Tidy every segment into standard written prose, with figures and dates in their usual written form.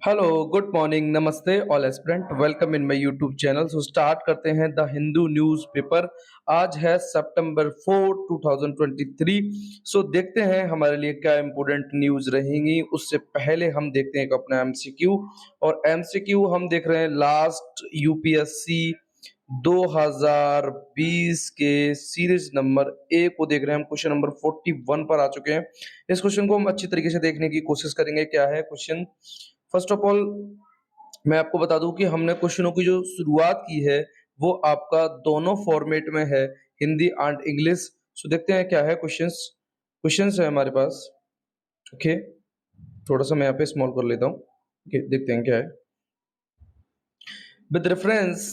Hello, good morning, नमस्ते all aspirant, welcome in my YouTube channel. So start करते हैं the Hindu newspaper. आज है सितंबर 4 2023। सो देखते हैं हमारे लिए क्या इंपॉर्टेंट न्यूज़ रहेंगी। उससे पहले हम देखते हैं एक अपना एमसीक्यू, और एमसीक्यू हम देख रहे हैं लास्ट यूपीएससी 2020 के सीरीज नंबर ए को देख रहे हैं हम। क्वेश्चन नंबर 41 पर आ चुके हैं। इस क्वेश्चन को हम अच्छी तरीके से देखने की कोशिश करेंगे। क्या है क्वेश्चन? फर्स्ट ऑफ ऑल मैं आपको बता दूं कि हमने क्वेश्चनों की जो शुरुआत की है वो आपका दोनों फॉर्मेट में है, हिंदी एंड इंग्लिश। सो देखते हैं क्या है क्वेश्चंस। क्वेश्चंस है हमारे पास। ओके, थोड़ा सा मैं यहाँ पे स्मॉल कर लेता हूँ। ओके, देखते हैं क्या है। With reference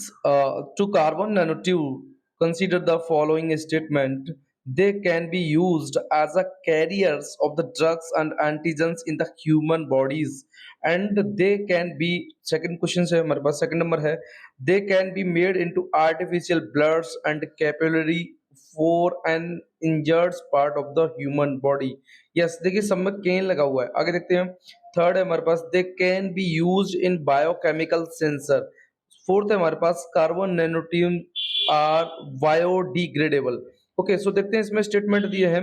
to carbon nanotube, consider the following statement. They can be used as a carriers of the drugs and antigens in the human bodies, and they can be, second question है हमारे पास, second number है, they can be made into artificial bloods and capillary for an injured part of the human body. Yes, देखिए सब में can लगा हुआ है। आगे देखते हैं। थर्ड है हमारे पास, they can be used in biochemical sensor। Fourth है हमारे पास, carbon nanotube are biodegradable. Okay, so देखते हैं इसमें स्टेटमेंट दिए हैं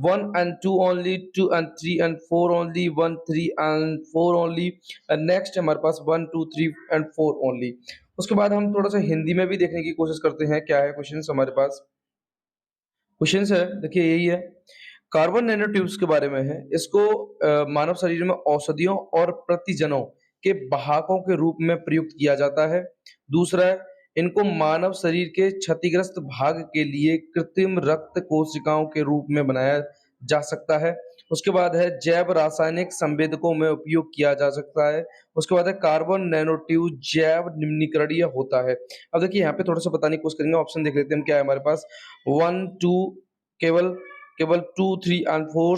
1 and 2 only, 2 and 3 and 4 only, 1 3 and 4 only. Next है हमारे पास 1 2 3 and 4 ओनली। उसके बाद हम थोड़ा सा हिंदी में भी देखने की कोशिश करते हैं। क्या है क्वेश्चन हमारे पास? क्वेश्चन है, देखिए यही है। कार्बन नैनो ट्यूब्स के बारे में है। इसको मानव शरीर में औषधियों और प्रतिजनों के वाहकों के रूप में प्रयुक्त किया जाता है। दूसरा है, इनको मानव शरीर के क्षतिग्रस्त भाग के लिए कृत्रिम रक्त कोशिकाओं के रूप में बनाया जा सकता है। उसके बाद है, जैव रासायनिक संवेदकों में उपयोग किया जा सकता है। उसके बाद है, कार्बन नैनो ट्यूब जैव निम्नीकरणीय होता है। अब देखिए यहाँ पे थोड़ा सा बताने की कोशिश करेंगे। ऑप्शन देख लेते हैं हम। क्या है हमारे पास? 1 2, केवल केवल 2 3 and 4,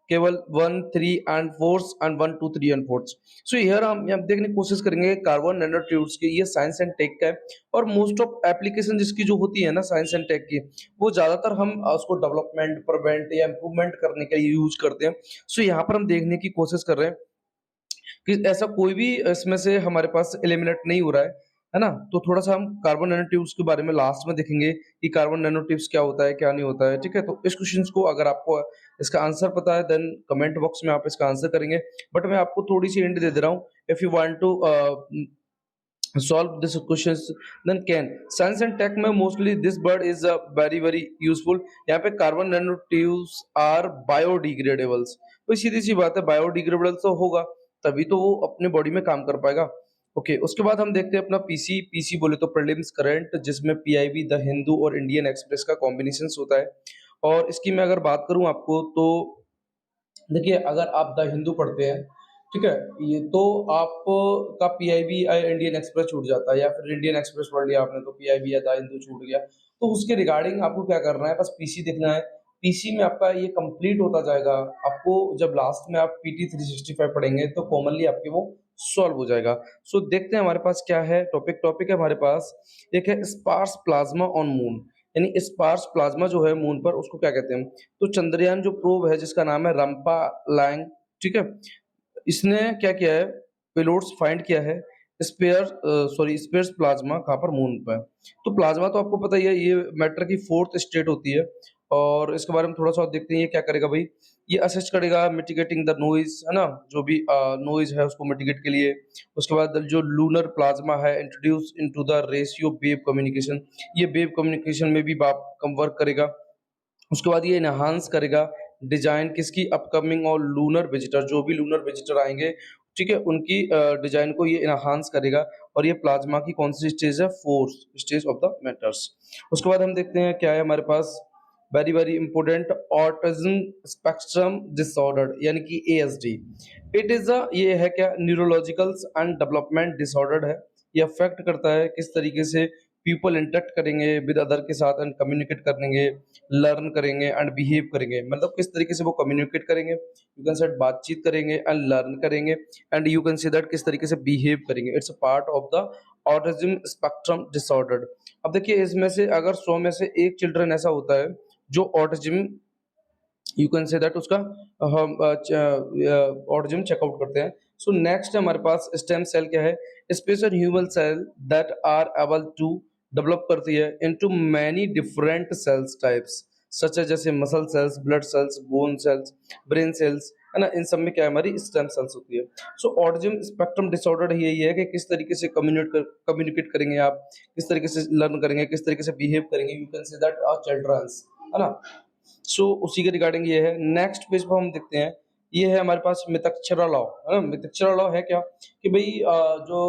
केवल 1 3 and 4 and 1 2 3 and 4। So here हम यहाँ देखने की कोशिश करेंगे कार्बन नैनो ट्यूब्स की। ये साइंस एंड टेक का है, और मोस्ट ऑफ एप्लीकेशन जिसकी जो होती है ना साइंस एंड टेक की, वो ज्यादातर हम उसको डेवलपमेंट, प्रिवेंट या इम्प्रूवमेंट करने के लिए यूज करते हैं। सो यहाँ पर हम देखने की कोशिश कर रहे हैं कि ऐसा कोई भी इसमें से हमारे पास एलिमिनेट नहीं हो रहा है ना? तो थोड़ा-सा हम कार्बन नैनो ट्यूब्स के बारे में लास्ट में देखेंगे कि कार्बन नैनो ट्यूब्स क्या होता है, क्या नहीं होता है, ठीक है? तो इस क्वेश्चंस को अगर आपको इसका आंसर पता है देन कमेंट बॉक्स में आप इसका आंसर करेंगे। बट मैं आपको थोड़ी-सी हिंट दे दे रहा हूँ। If you want to solve this questions then can science and tech में mostly this word is very useful। यहाँ पे कार्बन नैनो ट्यूब्स आर बायोडिग्रेडेबल्स। तो सीधी सी बात है, बायोडिग्रेडेबल तो होगा तभी तो वो अपने बॉडी में काम कर पाएगा। ओके, उसके बाद हम देखते हैं अपना पीसी बोले तो प्रीलिम्स करंट, जिसमें पीआईबी, द हिंदू और इंडियन एक्सप्रेस का कॉम्बिनेशन होता है। और इसकी मैं अगर बात करूं आपको तो देखिए, अगर आप द हिंदू पढ़ते हैं, ठीक है, ये तो आप का पीआईबी इंडियन एक्सप्रेस छूट जाता है, या फिर इंडियन एक्सप्रेस पढ़ लिया आपने तो पीआईबी या द हिंदू छूट गया। तो उसके रिगार्डिंग आपको क्या करना है, बस पीसी देखना है। पीसी में आपका ये कंप्लीट होता जाएगा। आपको जब लास्ट में आप पीटी 365 पढ़ेंगे तो कॉमनली आपके वो सॉल्व हो जाएगा। सो देखते हैं हमारे पास क्या है टॉपिक है हमारे पास। एक है स्पार्स प्लाज्मा ऑन मून, यानी स्पार्स प्लाज्मा जो है मून पर, उसको क्या कहते हैं? तो चंद्रयान जो प्रोब है जिसका नाम है रंपा लैंग, ठीक है, इसने क्या किया है, पेलोड्स फाइंड किया है स्पेयर्स प्लाज्मा कहाँ पर? मून पर। तो प्लाज्मा तो आपको पता ही है, ये मैटर की फोर्थ स्टेट होती है। और इसके बारे में थोड़ा सा और देखते हैं ये क्या करेगा भाई। ये असिस्ट करेगा मिटिगेटिंग द नॉइज, है ना, जो भी नॉइज है उसको मिटिगेट के लिए। उसके बाद जो लूनर प्लाज्मा है introduce into the ratio wave communication, ये वेव कम्युनिकेशन में भी कम वर्क करेगा। उसके बाद ये एनहांस करेगा डिजाइन किसकी? अपकमिंग और लूनर विजिटर, जो भी लूनर विजिटर आएंगे, ठीक है, उनकी डिजाइन को ये एनहांस करेगा। और ये प्लाज्मा की कौन सी स्टेज है? Fourth stage of the matters. उसके बाद हम देखते हैं क्या है हमारे पास, very important, autism spectrum disorder, यानी कि एएसडी। इट इज अ, ये है क्या? न्यूरोलॉजिकल एंड डेवलपमेंट डिसऑर्डर है। ये अफेक्ट करता है किस तरीके से पीपल इंटरेक्ट करेंगे विद अदर के साथ एंड कम्युनिकेट करेंगे, लर्न करेंगे एंड बिहेव करेंगे। मतलब किस तरीके से वो कम्युनिकेट करेंगे, यू कैन सेड बातचीत करेंगे एंड लर्न करेंगे, and you can see that किस तरीके से बिहेव करेंगे। It's a part of the autism spectrum disorder. अब देखिए, इसमें से अगर 100 में से एक चिल्ड्रन ऐसा होता है जो autism, you can say that उसका हम ऑटिज्म चेकआउट करते हैं। सो नेक्स्ट है हमारे पास स्टेम सेल क्या है, special human cell that are able to develop करती है into many different cells types such है, जैसे muscle cells, blood cells, bone cells, brain cells, है ना, इन सब में क्या है हमारी स्टेम सेल्स होती है। सो ऑटिज्म स्पेक्ट्रम डिसऑर्डर यही है कि किस तरीके से कम्युनिकेट करेंगे आप, किस तरीके से लर्न करेंगे, किस तरीके से बिहेव करेंगे, you can say that are childrens, है ना। सो उसी के रिगार्डिंग ये है। नेक्स्ट पेज पर हम देखते हैं, ये है हमारे पास मितक्षरा लॉ, है ना। मितक्षरा लॉ है क्या कि भाई जो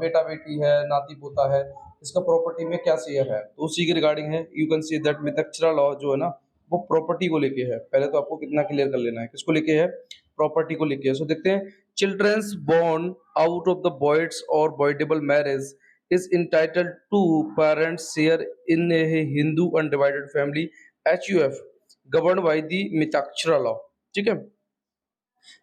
बेटा बेटी है, नाती पोता है, इसका प्रॉपर्टी में क्या शेयर है, तो उसी के रिगार्डिंग है। You can see that Mitakshara law जो है ना, वो प्रॉपर्टी को लेके है। पहले तो आपको कितना क्लियर कर लेना है, किसको लेके है, प्रॉपर्टी को लेके है। सो देखते हैं, childrens born out of the voids और voidable marriage is entitled to parents share in a Hindu undivided family HUF govern by the Mitakshara law. ठीक है,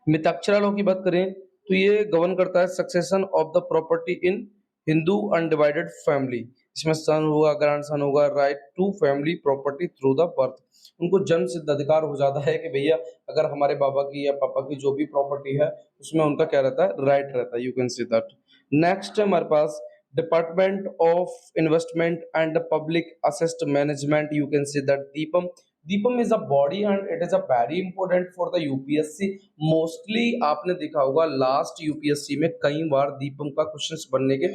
मिताक्षरा लॉ की बात करें तो ये गवर्न करता है succession of the property in Hindu undivided family. इसमें सन होगा, ग्रैंड सन होगा, right to family property through the birth. उनको जन्म सिद्ध अधिकार हो जाता है कि भैया अगर हमारे बाबा की या पापा की जो भी प्रॉपर्टी है उसमें उनका क्या रहता है, राइट रहता है। You can see that. Next है हमारे पास department of investment and public asset management, you can see that DIPAM. DIPAM is a body and it is a very important for the UPSC. Mostly आपने देखा होगा last UPSC में कई बार दीपम का questions बनने के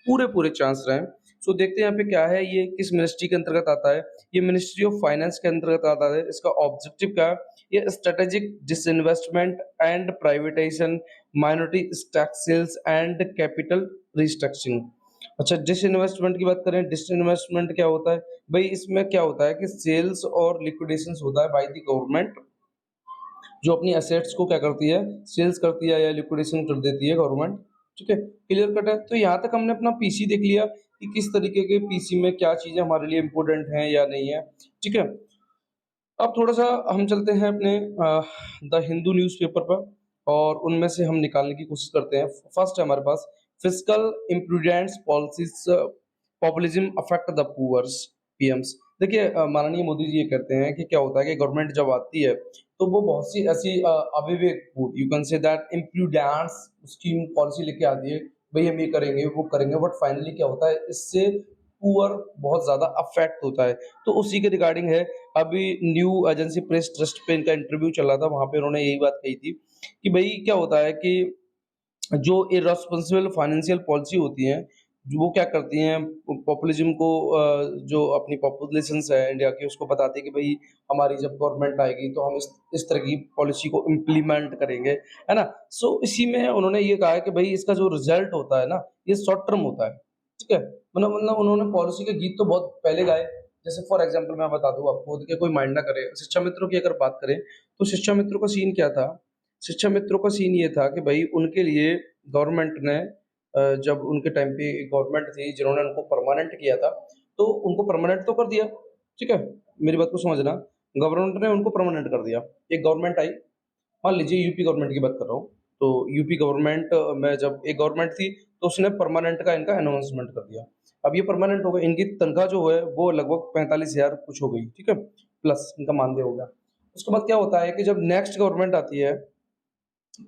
पूरे पूरे चांस रहे। सो देखते हैं यहाँ पे क्या है, ये किस मिनिस्ट्री के अंतर्गत आता है। ये मिनिस्ट्री ऑफ फाइनेंस के अंतर्गत आता है। इसका ऑब्जेक्टिव क्या है, ये strategic disinvestment and privatisation, minority stake sales and capital restructuring. अच्छा, डिसइन्वेस्टमेंट की बात करें, डिसइन्वेस्टमेंट क्या होता है भाई, इसमें क्या होता है कि सेल्स और लिक्विडेशंस होता है बाय द गवर्नमेंट, जो अपनी एसेट्स को क्या करती है, सेल्स करती है या लिक्विडेशन कर देती है गवर्नमेंट। ठीक है, क्लियर कट है। तो यहाँ तक हमने अपना पीसी देख लिया कि किस तरीके के पीसी में क्या चीजें हमारे लिए इंपॉर्टेंट हैं या नहीं है। ठीक है, अब थोड़ा सा हम चलते हैं अपने द हिंदू न्यूज़पेपर पर और उनमें से हम निकालने की कोशिश करते हैं। फर्स्ट है हमारे पास fiscal imprudence policies populism affect the poors PMs. देखिए माननीय मोदी जी ये कहते हैं कि क्या होता है कि गवर्नमेंट जब आती है तो वो बहुत सी ऐसी अविवेक you can say that imprudence scheme policy लेके आती है, भाई हम ये करेंगे वो करेंगे, बट फाइनली क्या होता है, इससे पुअर बहुत ज्यादा अफेक्ट होता है। तो उसी के रिगार्डिंग है। अभी न्यू एजेंसी प्रेस ट्रस्ट पे इनका इंटरव्यू चल रहा था, वहां पे उन्होंने यही बात कही थी कि भाई क्या होता है कि जो इररेस्पॉन्सिबल फाइनेंशियल पॉलिसी होती है, जो वो क्या करती हैं, पॉपुलिज्म को जो अपनी पॉपुलेशन है इंडिया की उसको बताती है कि भाई हमारी जब गवर्नमेंट आएगी तो हम इस तरह की पॉलिसी को इम्प्लीमेंट करेंगे, है ना। सो इसी में उन्होंने ये कहा है कि भाई इसका जो रिजल्ट होता है ना, ये शॉर्ट टर्म होता है। ठीक है, मतलब उन्होंने पॉलिसी के गीत तो बहुत पहले गाए। जैसे फॉर एग्जाम्पल मैं बता दूं आपको, देखिए कोई माइंड ना करे, शिक्षा मित्रों की अगर बात करें तो शिक्षा मित्रों का सीन क्या था। शिक्षा मित्रों का सीन ये था कि भाई उनके लिए गवर्नमेंट ने जब उनके टाइम पे गवर्नमेंट थी जिन्होंने उनको परमानेंट किया था, तो उनको परमानेंट तो कर दिया। ठीक है, मेरी बात को समझना, गवर्नमेंट ने उनको परमानेंट कर दिया। एक गवर्नमेंट आई, मान लीजिए यूपी गवर्नमेंट की बात कर रहा हूँ, तो यूपी गवर्नमेंट में जब एक गवर्नमेंट थी तो उसने परमानेंट का इनका अनाउंसमेंट कर दिया। अब ये परमानेंट हो गए, इनकी तनख्वाह जो है वो लगभग 45,000 कुछ हो गई। ठीक है, प्लस इनका मानदेय हो गया। उसके बाद क्या होता है कि जब नेक्स्ट गवर्नमेंट आती है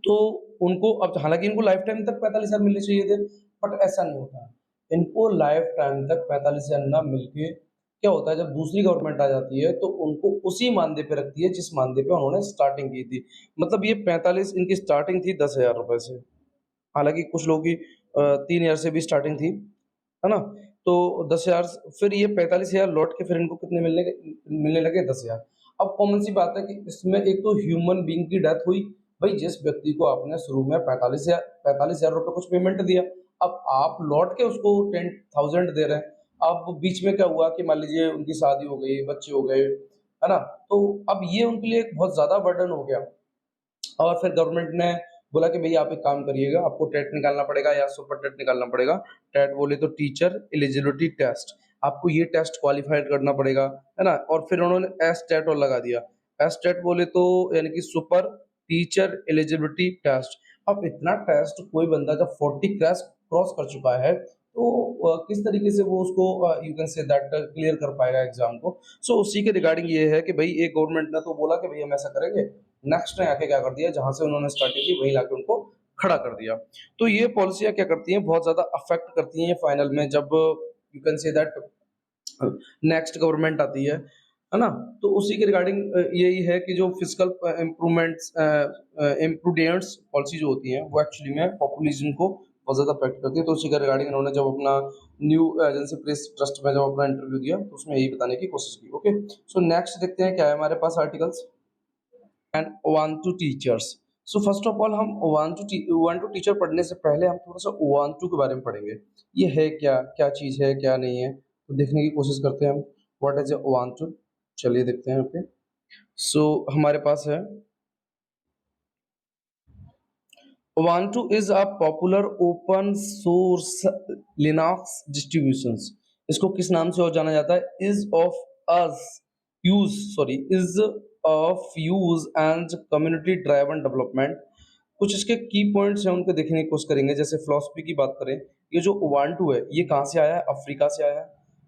तो उनको, अब हालांकि इनको लाइफ टाइम तक 45,000 मिलने चाहिए थे, बट ऐसा नहीं होता है। इनको लाइफ टाइम तक 45,000 ना मिलके क्या होता है, जब दूसरी गवर्नमेंट आ जाती है तो उनको उसी मानदेय पे रखती है जिस मानदेय पे उन्होंने स्टार्टिंग की थी। मतलब ये 45, इनकी स्टार्टिंग थी 10,000 रुपए से। हालांकि कुछ लोगों की 3 ईयर से भी स्टार्टिंग थी, है ना। तो 10,000, फिर ये 45,000 लौट के फिर इनको कितने मिलने लगे, 10,000। अब कॉमन सी बात है कि इसमें एक तो ह्यूमन बीइंग की डेथ हुई। भाई जिस व्यक्ति को आपने शुरू में 45,000 रुपए कुछ पेमेंट दिया, अब आप लौट के उसको 10,000 दे रहे हैं। अब बीच में क्या हुआ कि मान लीजिए उनकी शादी हो गई, बच्चे हो गए, है ना। तो अब ये उनके लिए एक बहुत ज्यादा बर्डन हो गया। और फिर गवर्नमेंट ने बोला कि भैया आप एक काम करिएगा, आपको टेट निकालना पड़ेगा या सुपर टेट निकालना पड़ेगा। टेट बोले तो टीचर एलिजिबिलिटी टेस्ट, आपको ये टेस्ट क्वालिफाइड करना पड़ेगा, है ना। और फिर उन्होंने एस टेट और लगा दिया। एस टेट बोले तो यानी कि सुपर टीचर एलिजिबिलिटी टेस्ट। अब इतना टेस्ट कोई बंदा जब 40 क्रैश क्रॉस कर चुका है तो किस तरीके से वो उसको you can say that clear कर पाएगा एग्जाम को। सो उसी के रिगार्डिंग ये है कि भाई एक गवर्नमेंट ने तो बोला कि भाई हम ऐसा करेंगे, नेक्स्ट ने आके क्या कर दिया, जहां से उन्होंने स्टार्टिंग की वहीं लाके उनको खड़ा कर दिया। तो ये पॉलिसियाँ क्या करती हैं, बहुत ज़्यादा अफ़ेक्ट करती हैं फाइनल में, जब you can say that next government आती है ना? तो उसी के रिगार्डिंग यही है कि जो फिस्कल इम्प्रूवमेंट्स इम्प्रूडेंट्स पॉलिसी जो होती हैं, वो एक्चुअली में पॉपुलिज़्म को बहुत ज़्यादा अफेक्ट करती है। तो उसी के रिगार्डिंग इन्होंने जब अपना न्यू एजेंसी प्रेस ट्रस्ट में जब अपना इंटरव्यू दिया, तो उसमें यही बताने की कोशिश की। ओके, सो नेक्स्ट देखते हैं क्या है हमारे पास articles and one two teachers. So first of all हम वन टू टीचर पढ़ने से पहले हम थोड़ा सा वन टू के बारे में पढ़ेंगे। ये है क्या, क्या चीज़ है, क्या नहीं है, तो देखने की कोशिश करते हैं हम। व्हाट इज वन टू, चलिए देखते हैं यहाँ पे। सो हमारे पास है Ubuntu is a popular open source Linux distributions। इसको किस नाम से और जाना जाता है? Is of us use sorry is of use and community driven development। कुछ इसके की पॉइंट्स हैं, उनको देखने की कोशिश करेंगे। जैसे फिलॉसफी की बात करें, ये जो उबंटू है ये कहाँ से आया है? अफ्रीका से आया है।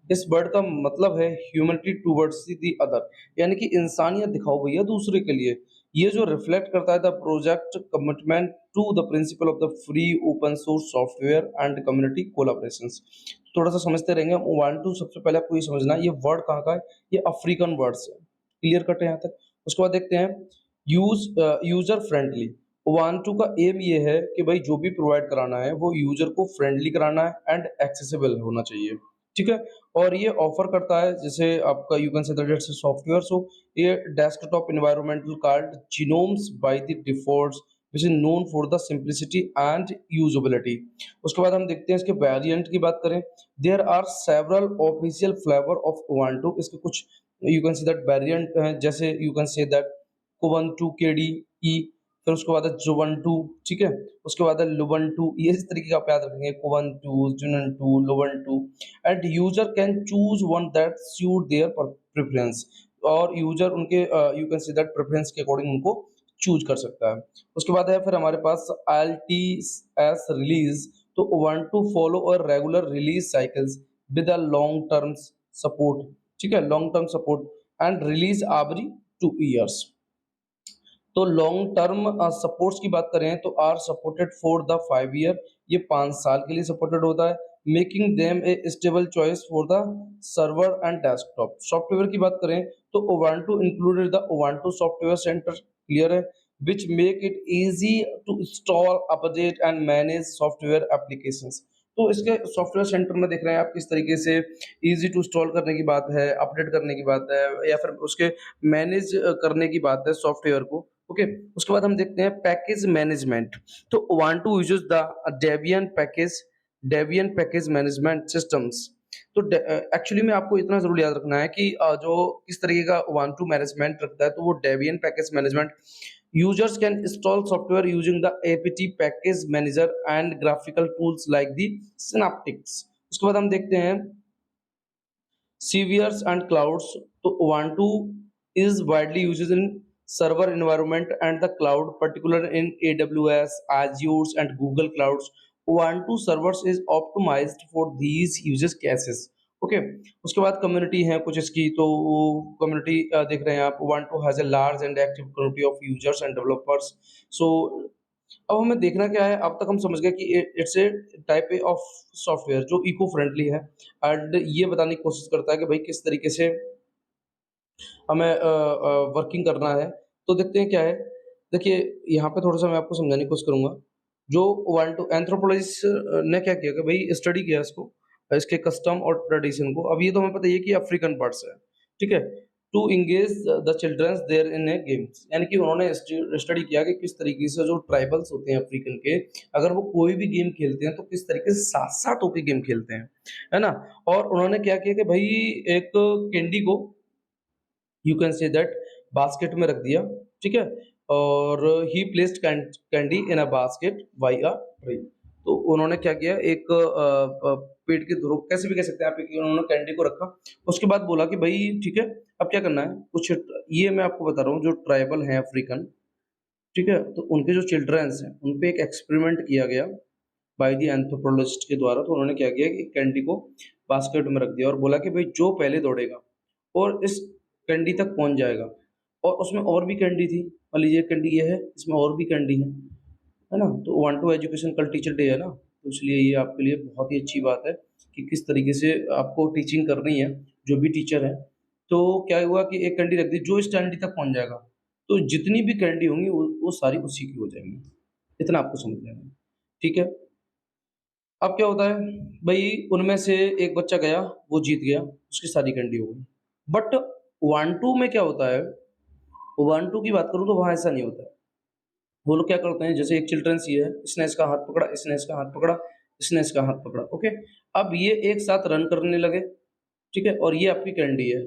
इस वर्ड का मतलब है ह्यूमनिटी टूवर्ड्स द अदर, यानी कि इंसानियत दिखाओ भैया दूसरे के लिए। ये जो रिफ्लेक्ट करता है the project commitment to the principle of the free open source software and community collaborations. थोड़ा सा समझते रहेंगे हम। उबंटू सबसे पहले आपको ये समझना है, ये वर्ड कहाँ का है? ये अफ्रीकन वर्ड से। क्लियर कट है यहाँ तक? उसके बाद देखते हैं यूजर फ्रेंडली। उबंटू का एम ये है कि भाई जो भी प्रोवाइड कराना है वो यूजर को फ्रेंडली कराना है एंड एक्सेसिबल होना चाहिए। ठीक है, और ये ऑफर करता है जैसे आपका you can say that it's software. So ये desktop environmental card GNOMEs by the defaults which is known for the simplicity and usability. उसके बाद हम देखते हैं इसके वेरिएंट की बात करें। There are several official flavour of Ubuntu. इसके कुछ you can say that variant हैं, जैसे you can say that Kubuntu KDE, फिर उसके बाद है जुबंटू। ठीक है, उसके बाद है लुबंटू। ये इस तरीके का आप याद रखेंगे, Kubuntu, Xubuntu, Lubuntu. And user can choose one that suit their preference. और यूजर उनके you can say that preference के अकॉर्डिंग उनको चूज कर सकता है। उसके बाद है फिर हमारे पास LTS रिलीज। तो उबंटू फॉलो और regular release cycles with a long terms support. ठीक है, long term support and release every 2 years। तो लॉन्ग टर्म सपोर्ट्स की बात करें तो are supported for the 5 year। ये 5 साल के लिए सपोर्टेड होता है। Making them a stable choice for the server and desktop. Software की बात करें तो Ubuntu included the Ubuntu software centre. Clear है, which make it easy to install update and manage software applications. तो इसके सॉफ्टवेयर सेंटर में देख रहे हैं आप किस तरीके से इजी टू इंस्टॉल करने की बात है, अपडेट करने की बात है, या फिर उसके मैनेज करने की बात है सॉफ्टवेयर को। ओके, उसके बाद हम देखते हैं पैकेज मैनेजमेंट। तो Ubuntu uses the Debian package management systems. तो एक्चुअली में आपको इतना जरूर याद रखना है कि जो किस तरीके का उबंटू मैनेजमेंट रखता है, तो वो Debian package management. Users can install software using the APT package manager and graphical tools like the Synaptics. उसके बाद हम देखते हैं CVRs and clouds। तो Ubuntu is widely used in server environment and the cloud, particularly in AWS, Azure, and Google clouds। Ubuntu servers is optimized for these uses cases। Okay, उसके बाद community है कुछ इसकी। तो कम्युनिटी देख रहे हैं आप। Ubuntu has a large and active community of users and developers। So अब हमें देखना क्या है, अब तक हम समझ गए कि it's a type A of software जो इको फ्रेंडली है, एंड ये बताने की कोशिश करता है कि भाई किस तरीके से हमें वर्किंग करना है। तो देखते हैं क्या है। देखिए, यहाँ पे थोड़ा सा मैं आपको समझाने की कोशिश करूंगा। जो वन टू एंथ्रोपोलॉजिस्ट ने क्या किया कि भाई स्टडी किया इसको, इसके कस्टम और ट्रेडिशन को। अब ये तो हमें पता ही है कि अफ्रीकन पार्ट्स है। ठीक है, to engage the childrens there in a games, यानी कि उन्होंने स्टडी किया कि किस तरीके से जो ट्राइबल्स होते हैं अफ्रीकन के, अगर वो कोई भी गेम खेलते हैं तो किस तरीके से साथ साथ होके गेम खेलते हैं, है ना। और उन्होंने क्या किया कि भाई एक कैंडी को you can say that basket में रख दिया। ठीक है, और ही placed candy in a basket by a tree. तो उन्होंने क्या किया, एक पेड़ के धुरो कैसे भी कह सकते हैं आप, कि उन्होंने कैंडी को रखा। उसके बाद बोला कि भाई ठीक है, अब क्या करना है कुछ। ये मैं आपको बता रहा हूँ, जो ट्राइबल हैं अफ्रीकन, ठीक है, तो उनके जो चिल्ड्रंस हैं उन पे एक एक्सपेरिमेंट किया गया बाय द एंथ्रोपोलॉजिस्ट के द्वारा। तो उन्होंने क्या किया कि कैंडी को बास्केट में रख दिया और बोला कि भाई जो पहले दौड़ेगा और इस कैंडी तक पहुंच जाएगा। और उसमें और भी कैंडी थी, मान लीजिए कैंडी ये है, इसमें और भी कैंडी है। है ना? तो 1 टू एजुकेशन कल टीचर डे है ना, तो इसलिए ये आपके लिए बहुत ही अच्छी बात है कि किस तरीके से आपको टीचिंग करनी है, जो भी टीचर है। तो क्या हुआ कि एक कैंडी रख दी, जो इस कैंडी तक पहुँच जाएगा, तो जितनी भी कैंडी होंगी वो सारी उसी की हो जाएँगी। इतना आपको समझ लेना है, ठीक है? अब क्या होता है, भई उनमें से एक बच्चा गया, वो जीत गया, उसकी सारी कैंडी हो गई। बट 1-2 में क्या होता है, 1-2 की बात करूँ तो वहाँ ऐसा नहीं होता है। वो लोग क्या करते हैं, जैसे एक चिल्ड्रंस ये है, इसने इसका हाथ पकड़ा, इसने इसका हाथ पकड़ा, इसने इसका हाथ पकड़ा, ओके? अब ये एक साथ रन करने लगे, ठीक है? और ये आपकी कैंडी है।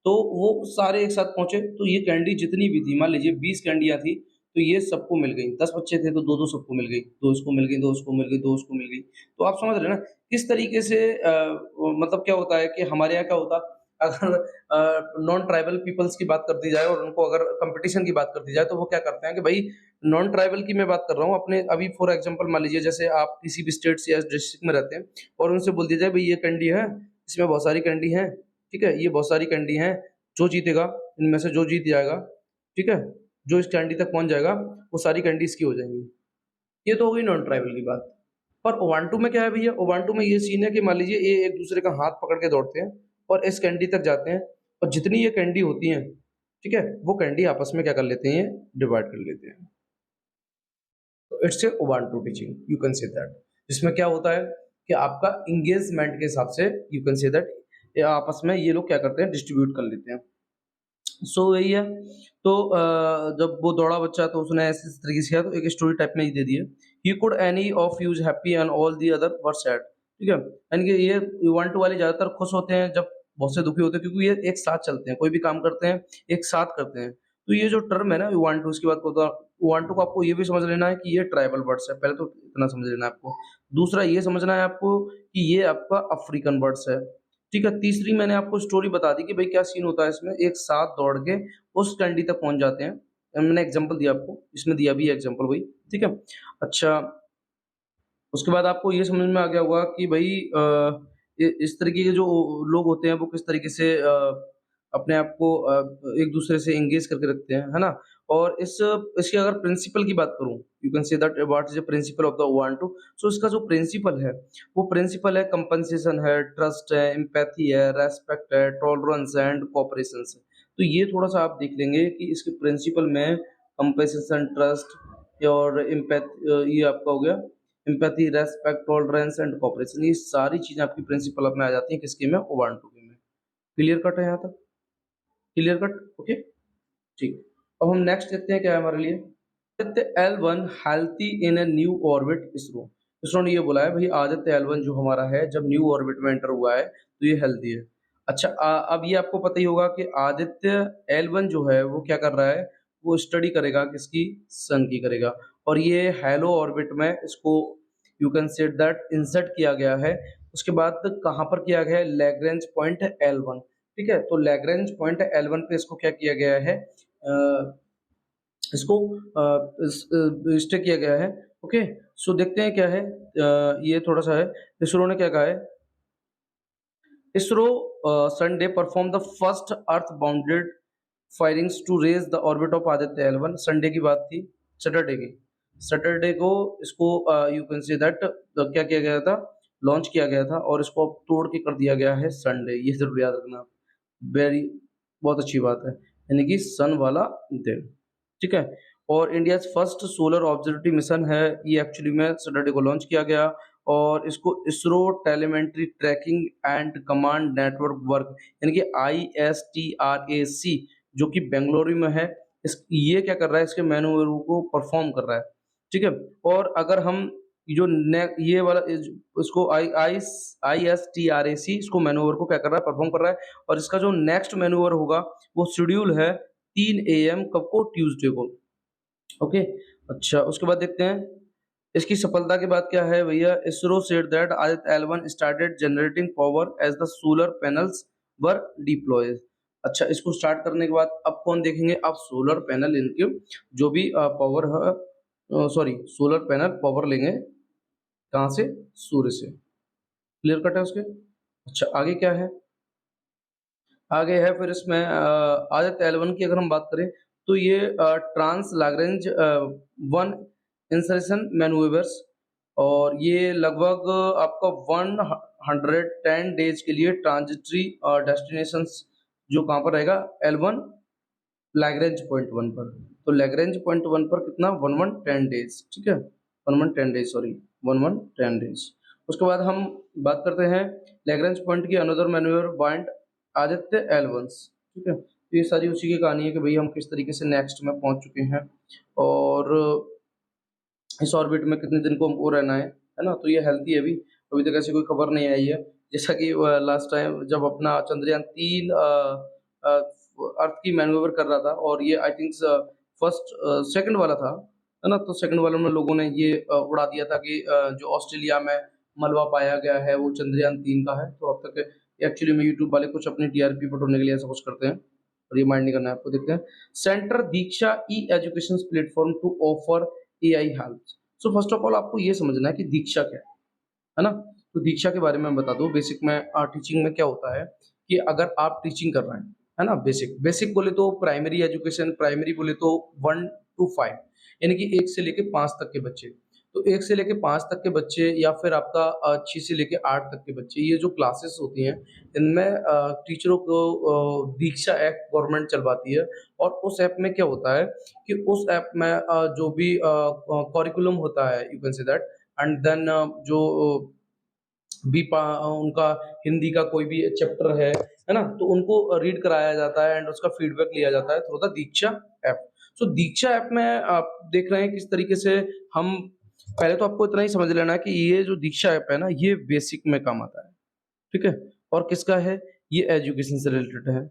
तो वो सारे एक साथ पहुँचे, तो ये कैंडी जितनी भी थी, मान लीजिए 20 कैंडियाँ थी, तो ये सबको मिल गई। 10 बच्चे थे तो 2-2 सबको मिल गई, 2 इसको मिल गई, 2 उसको मिल गई, 2 उसको मिल गई। तो आप समझ रहे हैं ना, किस तरीके से मतलब क्या होता है कि हमारे यहाँ क्या होता, अगर नॉन ट्राइबल पीपल्स की बात कर दी जाए और उनको अगर कॉम्पिटिशन की बात कर दी जाए, तो वो क्या करते हैं कि भई नॉन ट्राइबल की मैं बात कर रहा हूँ, अपने अभी फॉर एग्ज़ाम्पल मान लीजिए जैसे आप किसी भी स्टेट्स या डिस्ट्रिक्ट में रहते हैं और उनसे बोल दिया जाए भई ये कैंडी है, इसमें बहुत सारी कैंडी हैं, ठीक है? ये बहुत सारी कैंडी हैं, जो जीतेगा, इनमें से जो जीत जाएगा, ठीक है? जो इस कैंडी तक पहुँच जाएगा, वो सारी कैंडी इसकी हो जाएँगी। ये तो हो गई नॉन ट्राइबल की बात। पर ओवांटू में क्या है भैया, ओवांटू में ये सीन है कि मान लीजिए ये एक दूसरे का हाथ पकड़ के दौड़ते हैं और इस कैंडी तक जाते हैं और जितनी ये कैंडी होती हैं, ठीक है? वो कैंडी आपस में क्या कर लेते हैं, डिवाइड कर लेते हैं। तो it's a Ubuntu teaching, you can say that. इसमें क्या होता है कि आपका एंगेजमेंट के हिसाब से यू कैन से दैट ये आपस में ये लोग क्या करते हैं, डिस्ट्रीब्यूट कर लेते हैं। सो वही है। तो जब वो दौड़ा बच्चा तो उसने ऐसे इस तरीके से किया, तो एक स्टोरी टाइप में ही दे दिए। He could any of use happy and all the other were sad. ठीक है? यानी कि ये वन टू वाले ज़्यादातर खुश होते हैं जब बहुत से दुखी होते हैं, क्योंकि ये एक साथ चलते हैं, कोई भी काम करते हैं, एक साथ करते हैं। तो ये जो टर्म है ना वन टू, इसकी बात को तो वन टू को आपको ये भी समझ लेना है कि ये ट्राइबल वर्ड्स है। पहले तो इतना समझ लेना है आपको। दूसरा ये समझना है आपको कि ये आपका अफ्रीकन वर्ड्स है। ठीक है, तीसरी मैंने आपको स्टोरी बता दी कि भाई क्या सीन होता है इसमें, एक साथ दौड़ के उस कैंडी तक पहुँच जाते हैं। मैंने एग्ज़ाम्पल दिया आपको, इसमें दिया भी है एग्ज़ाम्पल वही, ठीक है? अच्छा, उसके बाद आपको ये समझ में आ गया होगा कि भई इस तरीके के जो लोग होते हैं वो किस तरीके से अपने आप को एक-दूसरे से एंगेज करके रखते हैं, है ना? और इसके अगर प्रिंसिपल की बात करूँ, you can say that what is the principle of the Ubuntu. So इसका जो प्रिंसिपल है, वो प्रिंसिपल है कंपनसेशन है, ट्रस्ट है, एम्पैथी है, रेस्पेक्ट है, टॉलरेंस है एंड कोऑपरेशंस है। तो ये थोड़ा-सा आप देख लेंगे कि इसके प्रिंसिपल में कंपनसेशन, ट्रस्ट और ये आपका हो गया empathy, respect, tolerance and cooperation. ये सारी चीज़ें आपकी प्रिंसिपल में आ जाती हैं किसके में? उबुंटू के में। क्लियर कट है यहाँ तक? Clear cut? ओके, ठीक। अब हम नेक्स्ट देखते हैं क्या है हमारे लिए। Aditya L1 healthy in a new orbit ISRO. ISRO ने ये बोला है भई आदित्य L1 जो हमारा है जब न्यू ऑर्बिट में एंटर हुआ है तो ये हेल्थी है। अच्छा, अब ये आपको पता ही होगा कि आदित्य L1 जो है वो क्या कर रहा है, वो स्टडी करेगा किसकी? सन की करेगा। और ये हैलो ऑर्बिट में इसको you can say that insert किया गया है। उसके बाद कहाँ पर किया गया है? लैग्रेंज पॉइंट L1, ठीक है? तो लैग्रेंज पॉइंट L1 पे इसको क्या किया गया है? इसको स्टे किया गया है। ओके, सो देखते हैं क्या है। ये थोड़ा-सा है, इसरो ने क्या कहा है, ISRO Sunday perform the first earth bounded firings to raise the orbit of Aditya L1। Sunday की बात थी, सैटरडे की। सैटरडे को इसको यू कैन से दैट क्या किया गया था, लॉन्च किया गया था और इसको अब तोड़ के कर दिया गया है संडे। ये ज़रूर याद रखना। वेरी बहुत अच्छी बात है, यानी कि सन वाला दिन, ठीक है? और India's first solar observatory mission है, ये एक्चुअली में सैटरडे को लॉन्च किया गया और इसको ISRO telemetry tracking and command network work यानी कि ISTRAC जो कि बेंगलुरु में है, ये क्या कर रहा है, इसके मैन्यूवर को परफॉर्म कर रहा है, ठीक है? और अगर हम जो ने ये वाला इसको ISTRAC इसको मैन्यूवर को क्या कर रहा है, परफॉर्म कर रहा है और इसका जो नेक्स्ट मैन्यूवर होगा वो शेड्यूल है 3 AM कब को? ट्यूसडे को। ओके, अच्छा उसके बाद देखते हैं, इसकी सफलता के बाद क्या है भैया, ISRO said that Aditya L1 started generating power as the solar panels were deployed. अच्छा, इसको स्टार्ट करने के बाद अब कौन देखेंगे, अब सोलर पैनल इनके जो भी पावर है, सॉरी सोलर पैनल पावर लेंगे कहाँ से? सूर्य से। क्लियर कट है उसके? अच्छा, आगे क्या है? आगे है फिर इसमें आदित्य L1 की अगर हम बात करें तो ये ट्रांस लैग्रेंज 1 इंसर्शन मैनूवर्स, और ये लगभग आपका 110 डेज के लिए ट्रांजिटरी डेस्टिनेशंस जो कहाँ पर रहेगा, L1 लैग्रेंज पॉइंट 1 पर। तो लैग्रेंज पॉइंट 1 पर कितना, 1110 डेज, ठीक है, 1110 डेज, सॉरी 1110 डेज। उसके बाद हम बात करते हैं लैग्रेंज पॉइंट की another manoeuvre point Aditya L1s, ठीक है। तो ये सारी उसी की कहानी है कि भाई हम किस तरीके से नेक्स्ट में पहुंच चुके हैं, और इस ऑर्बिट में कितने दिन को हमको रहना है ना। तो ये हेल्थी है, अभी तक ऐसी कोई खबर नहीं आई है। जैसा कि लास्ट टाइम जब अपना चंद्रयान 3 अर्थ की मैनूवर कर रहा था, और ये आई थिंक फर्स्ट सेकंड वाला था, है ना। तो सेकंड वाले में लोगों ने ये उड़ा दिया था कि जो ऑस्ट्रेलिया में मलबा पाया गया है वो चंद्रयान 3 का है। तो अब तक एक्चुअली में यूट्यूब वाले कुछ अपनी टीआरपी बटोरने के लिए ऐसा कुछ करते हैं, और ये माइंड नहीं करना है आपको। देखते हैं, centre Diksha e education platform to offer AI help. So first of all आपको ये समझना है कि दीक्षा क्या है ना। तो दीक्षा के बारे में मैं बता दूं, बेसिक में टीचिंग में क्या होता है कि अगर आप टीचिंग कर रहे हैं, है ना, बेसिक बेसिक बोले तो प्राइमरी एजुकेशन, प्राइमरी बोले तो 1 to 5, यानी कि 1 से लेके 5 तक के बच्चे। तो 1 से लेके 5 तक के बच्चे, या फिर आपका 6 से लेके 8 तक के बच्चे, ये जो क्लासेस होती हैं इनमें टीचरों को दीक्षा ऐप गवर्नमेंट चलवाती है। और उस ऐप में क्या होता है कि उस ऐप में जो भी करिकुलम होता है, you can say that, and then जो उनका हिंदी का कोई भी चैप्टर है ना, तो उनको रीड कराया जाता है एंड उसका फीडबैक लिया जाता है through the Diksha app. So Diksha app में आप देख रहे हैं किस तरीके से हम, पहले तो आपको इतना ही समझ लेना है कि ये जो दीक्षा ऐप है ना, ये बेसिक में काम आता है, ठीक है। और किसका है, ये एजुकेशन से रिलेटेड है।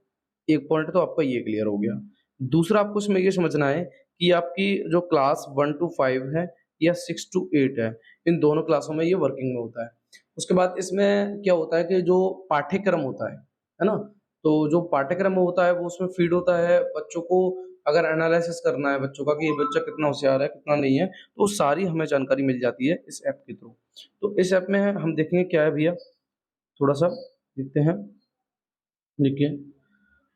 एक पॉइंट तो आपका ये क्लियर हो गया। दूसरा आपको इसमें ये समझना है कि आपकी जो क्लास 1 to 5 है या 6 to 8 है, इन दोनों क्लासों में ये वर्किंग में होता है। उसके बाद इसमें क्या होता है कि जो पाठ्यक्रम होता है ना, तो जो पाठ्यक्रम होता है वो उसमें फीड होता है बच्चों को। अगर एनालिसिस करना है बच्चों का कि ये बच्चा कितना होशियार है कितना नहीं है, तो सारी हमें जानकारी मिल जाती है इस ऐप के थ्रू। तो इस ऐप में हम देखेंगे क्या है भैया, थोड़ा सा देखते हैं। देखिए,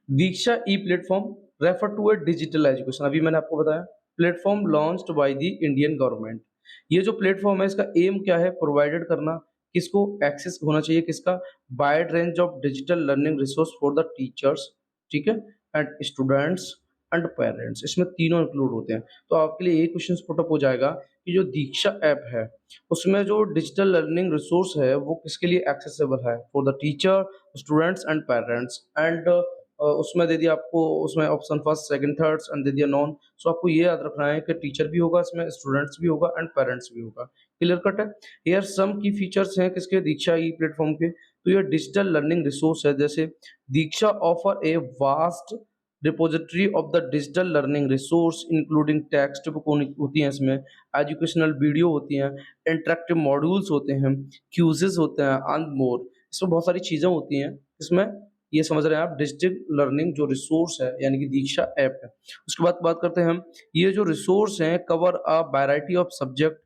Diksha e platform refer to a digital education, अभी मैंने आपको बताया, platform launched by the Indian government. ये जो प्लेटफॉर्म है इसका एम क्या है, प्रोवाइडेड करना, किसको एक्सेस होना चाहिए, किसका, wide range of digital learning resource for the teachers, ठीक है, एंड स्टूडेंट्स एंड पेरेंट्स, इसमें तीनों इंक्लूड होते हैं। तो आपके लिए एक क्वेश्चन पुटअप हो जाएगा कि जो दीक्षा ऐप है उसमें जो डिजिटल लर्निंग रिसोर्स है वो किसके लिए एक्सेसिबल है, for the teacher, students and parents. And उसमें दे दिया आपको, उसमें option first second third and they दिया नॉन। सो आपको ये याद रखना है कि टीचर भी होगा इसमें, स्टूडेंट्स भी होगा एंड पेरेंट्स भी होगा। क्लियर कट है। यार सम की फीचर्स हैं किसके, दीक्षा ई प्लेटफॉर्म के। तो ये डिजिटल लर्निंग रिसोर्स है, जैसे Diksha offer a vast repository of the digital learning resource including text book होती हैं इसमें, एजुकेशनल वीडियो होती हैं, इंटरेक्टिव मॉड्यूल्स होते हैं, क्यूजेस होते हैं एंड मोर। इसमें बहुत सारी चीज़ें होती हैं इसमें। ये समझ रहे हैं आप, डिजिटल लर्निंग जो रिसोर्स है यानी कि दीक्षा ऐप है। उसके बाद बात करते हैं हम, ये जो रिसोर्स हैं cover a variety of subject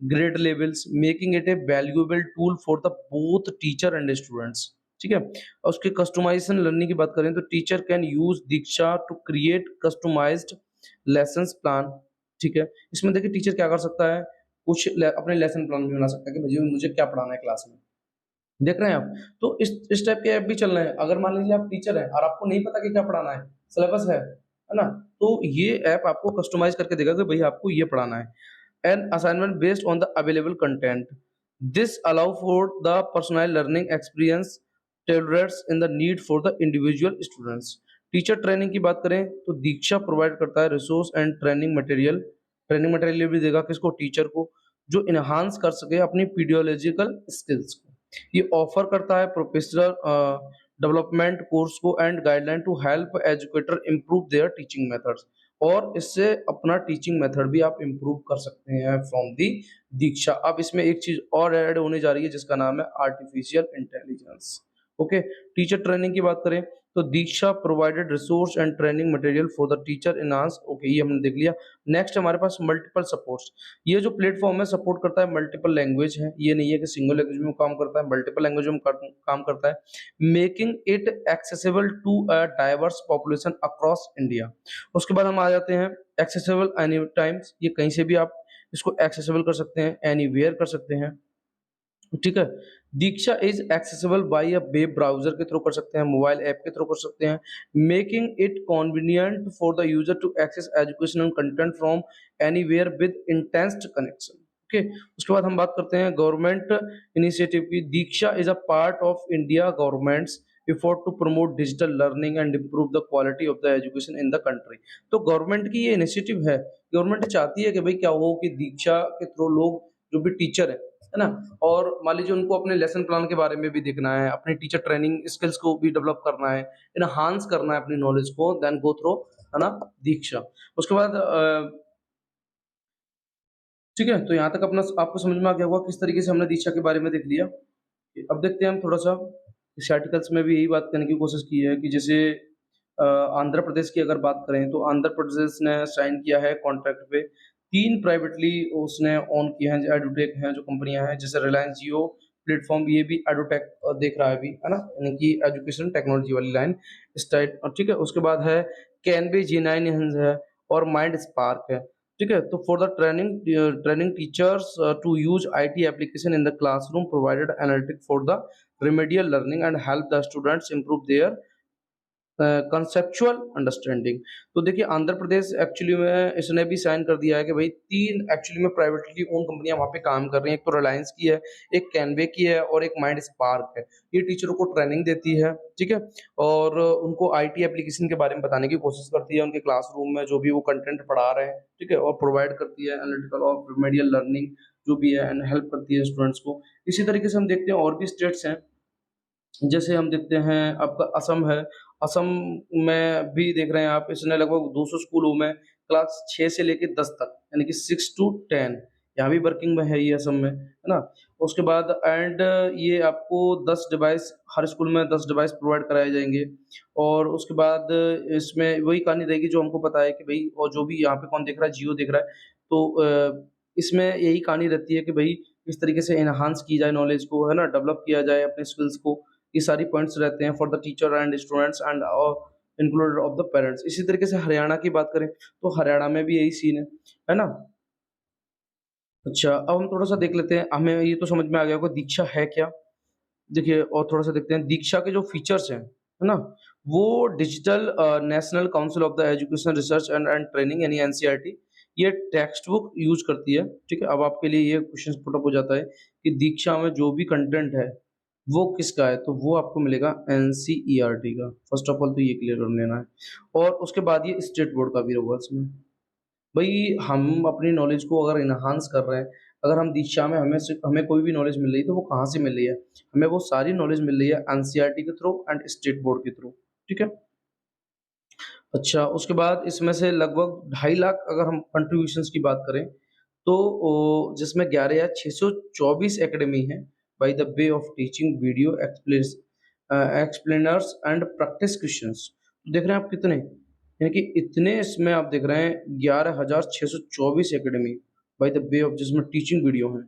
grade levels making it A valuable tool for the both teacher and students, ठीक है। और उसके कस्टमाइजेशन लर्निंग की बात करें तो teacher can use Diksha to create customised lessons plan, ठीक है। इसमें देखिए टीचर क्या कर सकता है, कुछ अपने लेसन प्लान भी बना सकता है कि मुझे मुझे क्या पढ़ाना है क्लास में, देख रहे हैं आप। तो इस टाइप के ऐप भी चल रहे हैं। अगर मान लीजिए आप टीचर हैं और आपको नहीं पता कि क्या पढ़ाना है, सिलेबस है ना, तो ये ऐप आपको कस्टमाइज करके देगा कि भाई आपको ये पढ़ाना है, and assignment based on the available content. This allow for the personal learning experience tailors in the need for the individual students. Teacher training की बात करें तो दीक्षा प्रोवाइड करता है रिसोर्स एंड ट्रेनिंग मटेरियल भी देगा किसको, टीचर को, जो इनहांस कर सके अपनी पीडियोलॉजिकल स्किल्स को। ये ऑफर करता है प्रोफेशनल डेवलपमेंट कोर्स को and guideline to help educator improve their teaching methods. और इससे अपना टीचिंग मेथड भी आप इम्प्रूव कर सकते हैं फ्रॉम दी दीक्षा। अब इसमें एक चीज और ऐड होने जा रही है जिसका नाम है artificial intelligence. Okay, teacher training की बात करें तो Diksha provided resource and training material for the teacher enhance. Okay, ये हमने देख लिया। नेक्स्ट हमारे पास मल्टीपल सपोर्ट्स। ये जो प्लेटफॉर्म है सपोर्ट करता है मल्टीपल लैंग्वेज है, ये नहीं है कि सिंगल लैंग्वेज में काम करता है, मल्टीपल लैंग्वेज में काम करता है, making it accessible to a diverse population across India. उसके बाद हम आ जाते हैं एक्सेसिबल एनी टाइम्स, ये कहीं से भी आप इसको एक्सेसिबल कर सकते हैं, एनीवेयर कर सकते हैं। ठीक है। Diksha is accessible by a web browser के थ्रू कर सकते हैं, मोबाइल ऐप के थ्रू कर सकते हैं, making it convenient for the user to access educational content from anywhere with intense connection. Okay. उसके बाद हम बात करते हैं गवर्नमेंट इनिशिएटिव की। Diksha is a part of India government's effort to promote digital learning and improve the quality of the education in the country. तो government की ये इनिशिएटिव है, गवर्नमेंट चाहती है कि भाई क्या हो कि दीक्षा के थ्रू लोग जो भी टीचर है ना, और मान लीजिए उनको अपने लेसन प्लान के बारे में भी देखना है, अपनी टीचर ट्रेनिंग स्किल्स को भी डेवलप करना है, इनहांस करना है अपनी नॉलेज को, देन गो थ्रू है ना दीक्षा। उसके बाद ठीक है, तो यहाँ तक अपना आपको समझ में आ गया होगा किस तरीके से हमने दीक्षा के बारे में देख लिया। अब देखते हैं हम थोड़ा सा इस आर्टिकल्स में भी यही बात करने की कोशिश की है कि जैसे आंध्र प्रदेश की अगर बात करें तो आंध्र प्रदेश ने साइन किया है कॉन्ट्रैक्ट पे 3 प्राइवेटली उसने ओन किए हैं, एडुटेक हैं जो कंपनियां हैं, जैसे रिलायंस जियो प्लेटफॉर्म, ये भी एडुटेक देख रहा है अभी, है ना, यानी कि एजुकेशन टेक्नोलॉजी वाली लाइन इस टाइप। और ठीक है, उसके बाद है कैनवे G9 है और माइंड स्पार्क है। ठीक है, तो for the training teachers to use IT application in the classroom provided analytic for the remedial learning and help the students improve their conceptual understanding. तो देखिए आंध्र प्रदेश एक्चुअली में इसने भी साइन कर दिया है कि भाई 3 एक्चुअली में प्राइवेटली ओन कंपनियां वहाँ पे काम कर रही हैं, एक तो रिलायंस की है, एक कैनवे की है और एक माइंड स्पार्क है। ये टीचरों को ट्रेनिंग देती है, ठीक है, और उनको IT एप्लीकेशन के बारे में बताने की कोशिश करती है उनके क्लासरूम में जो भी वो कंटेंट पढ़ा रहे हैं, ठीक है, और प्रोवाइड करती है एनालिटिकल और रिमेडियल लर्निंग जो भी है एंड हेल्प करती है स्टूडेंट्स को। इसी तरीके से हम देखते हैं और भी स्टेट्स हैं, जैसे हम देखते हैं आपका असम है। असम में भी देख रहे हैं आप, इसने लगभग 200 स्कूलों में क्लास 6 से लेके 10 तक यानी कि 6 टू 10 यहाँ भी वर्किंग में है ये असम में, है ना। उसके बाद एंड ये आपको 10 डिवाइस हर स्कूल में 10 डिवाइस प्रोवाइड कराए जाएँगे। और उसके बाद इसमें वही कहानी रहेगी जो हमको पता है कि भई, और जो भी यहाँ पे कौन देख रहा है, जियो देख रहा है। तो इसमें यही कहानी रहती है कि भई किस तरीके से एनहांस की जाए नॉलेज को, है ना, डेवलप किया जाए अपने स्किल्स को। ये सारी पॉइंट्स रहते हैं for the teacher and students and included of the parents. इसी तरीके से हरियाणा की बात करें तो हरियाणा में भी यही सीन है ना। अच्छा, अब हम थोड़ा सा देख लेते हैं, हमें ये तो समझ में आ गया होगा दीक्षा है क्या। देखिए और थोड़ा सा देखते हैं दीक्षा के जो फीचर्स हैं, है ना, वो digital national council of the education research and training यानी NCERT ये टेक्स्ट बुक यूज करती है। ठीक है, अब आपके लिए ये क्वेश्चन पुट अप हो जाता है कि दीक्षा में जो भी कंटेंट है वो किसका है, तो वो आपको मिलेगा NCERT का। फर्स्ट ऑफ ऑल तो ये क्लियर कर लेना है, और उसके बाद ये स्टेट बोर्ड का भी होगा इसमें। भाई हम अपनी नॉलेज को अगर इन्हांस कर रहे हैं, अगर हम दीक्षा में हमें कोई भी नॉलेज मिल रही है तो वो कहाँ से मिल रही है, हमें वो सारी नॉलेज मिल रही है NCERT के थ्रू एंड स्टेट बोर्ड के थ्रू। ठीक है। अच्छा, उसके बाद इसमें से लगभग 2.5 लाख अगर हम कंट्रीब्यूशंस की बात करें तो जिसमें 11,624 एकेडमी है bye the way of teaching video explainers and practice questions. देख रहे हैं आप कितने, यानी कि इतने इसमें आप देख रहे हैं 11,624 academy by the way of, जिसमें टीचिंग वीडियो है,